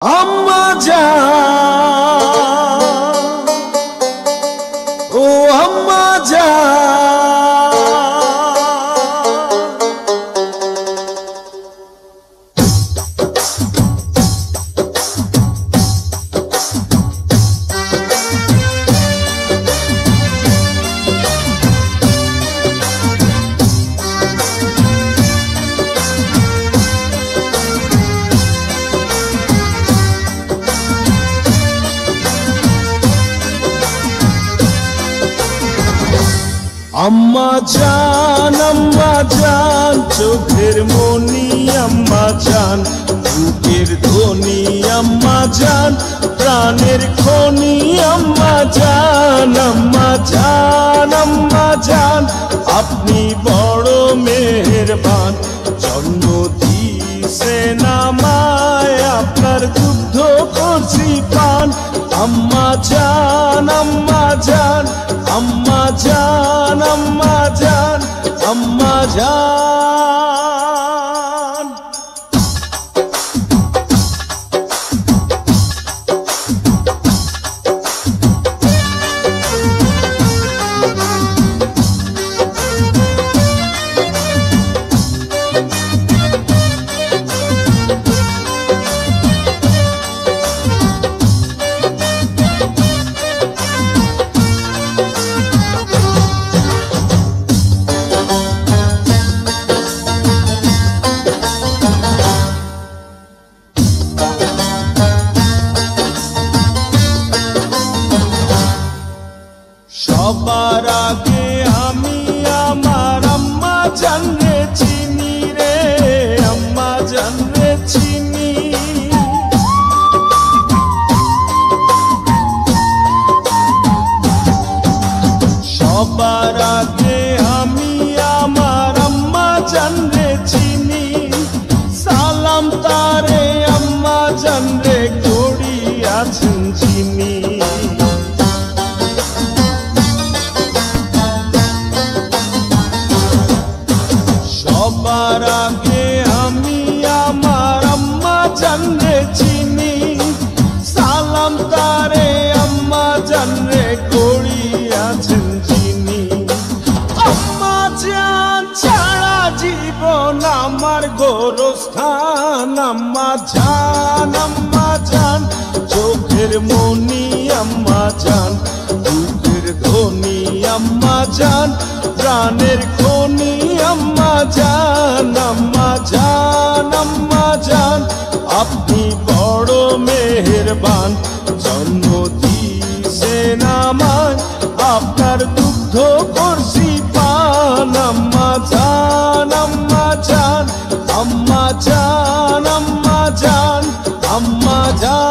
আম্মা জান, ও আম্মা জান, আম্মা জান, চোখের মনি আম্মা জান, বুকের ধ্বনি আম্মা জান, প্রাণের খনি আম্মা জান, আম্মা জান, আম্মা জান, আপনি বড় মেহেরবান, জন্ম দিয়েছেন আমায়, আপনার দুগ্ধ করছি পান। আম্মা জান, আম্মা জান, আম্মা জান, আম্মা জান, আম্মা জান। সবার আগে আমি আমার আম্মা জানরে চিনি রে, আম্মা জানরে চিনি। সবার আগে আমি আমার আম্মা জানরে চিনি, সালাম তারে আম্মা জানরে করিয়াছেন চিনি। সবার আগে আমি আমার আম্মা জানরে চিনি, সালাম তারে আম্মা জানরে করিয়াছেন চিনি। আম্মা জান ছাড়া জীবন আমার গোরস্থান, আম্মা জান, আম্মা জান, চোখের মনি আম্মা জান, বুকের ধ্বনি আম্মা জান, প্রাণের খনি আম্মা জান, আম্মা জান, আম্মা জান, আপনি বড় মেহেরবান, জন্ম দিয়েছেন আমায়, আপনার দুগ্ধ করছি পান। আম্মা জান, আম্মা জান, আম্মা জান, আম্মা জান, আম্মা জান।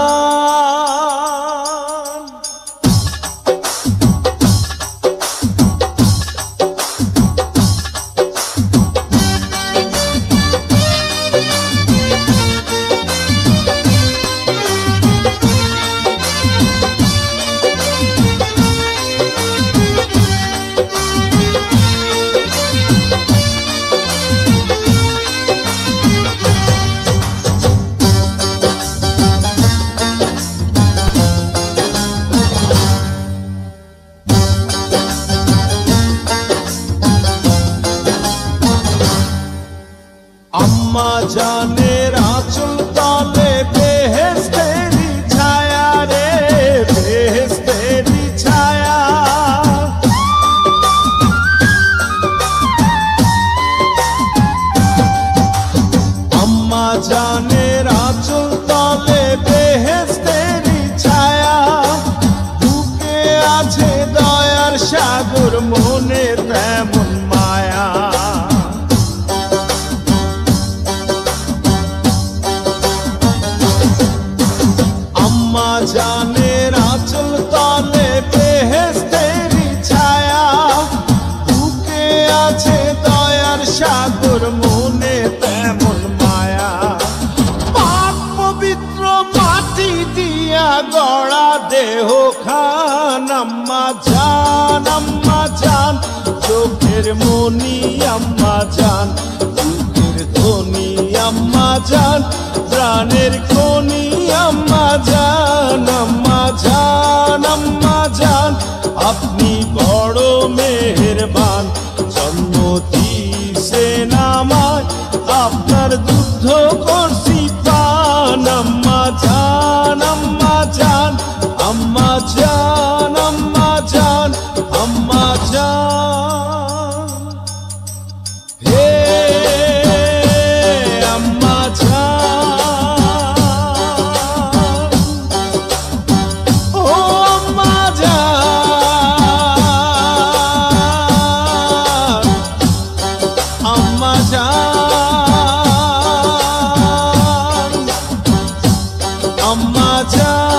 আম্মা জানের আঁচল তলে বেহেশতেরি ছায়া রে, বেহেশতেরি ছায়া। আম্মা জানের আঁচল তলে বেহেশতেরি ছায়া, বুকে আছে দয়ার সাগর, মনে তেমন মায়া। আম্মা জানের আঁচল তলে বেহেশতেরি ছায়া, বুকে আছে দয়ার সাগর, মনে তেমন মায়া। পাক পবিত্র মাটি দিয়া গড়া দেহ খান, আম্মা জান, আম্মা জান, চোখের মনি আম্মা জান, বুকের ধ্বনি আম্মা জান, প্রাণের খনি আম্মা জান আম্মা জান আম্মা জান আপনি বড় মেহেরবান জন্ম দিয়েছেন আমায় আপনার দুধ করছি পান আম্মা জান আম্মা জান আম্মা জান আম্মা জান আম্মা জান হে আম্মা জান ও আম্মা জান আম্মা জান আম্মা জান